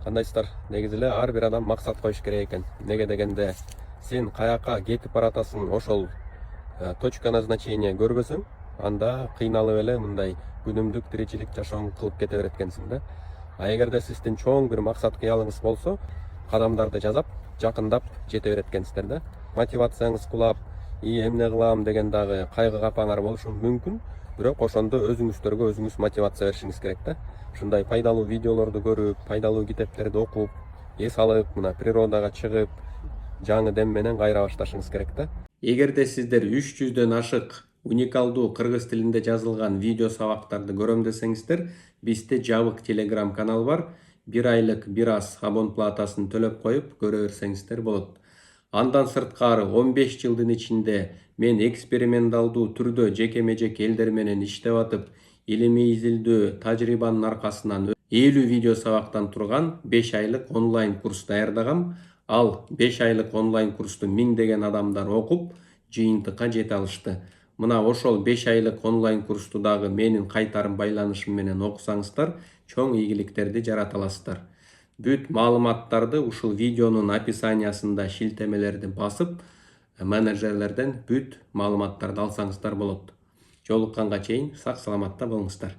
Кандайсыздар? Негизи эле ар бир адам максат коюш керек экен. Неге дегенде, сен каяка кетип баратасың, ошол точка назначения көрбөсөң, анда кыйналып эле мындай күнүмдүк тиричилик жашооңду кылып кете берет экенсиң да. А эгерде сиздин чоң бир максат кыялыңыз болсо, кадамдарды жазап, жакындап жете берет экенсиздер да. Мотивацияңыз кулап, эмне кылам деген дагы кайгы капаңар болушу мүмкүн, бирок ошондо өзүңүздөргө өзүңүз мотивация беришиңиз керек да. Ушундай пайдалуу видеолорду көрүп, пайдалуу китептерди окуп, эс алып, мына природага чыгып, жаңы дем менен кайра башташыңыз керек да. Эгерде сиздер 300дөн ашык уникалдуу кыргыз тилинде жазылган видео сабактарды көрөм десеңиздер, бизде жабык телеграм канал бар. 1 айлык бир аз абон платасын төлөп коюп көрө берсеңиздер болот. Андан сырткары 15 жылдын ичинде мен эксперименталдуу түрдө жекеме жеке элдер менен иштеп атып, илимий изилдөө тажрыйбанын аркасынан 50 видео сабактан турган 5 айлык онлайн курс даярдагам. Ал 5 айлык онлайн курсту миңдеген адамдар окуп, жыйынтыкка жете алышты. Мына ошол 5 айлык онлайн курсту дагы менин кайтарым байланышым менен окусаңыздар, чоң ийгиликтерди жарата аласыздар. Бүт маалыматтарды ушул видеонун описаниясында шилтемелерди басып, менеджерлерден бүт маалыматтарды алсаңыздар болот. Жолукканга чейин сак саламатта болуңуздар.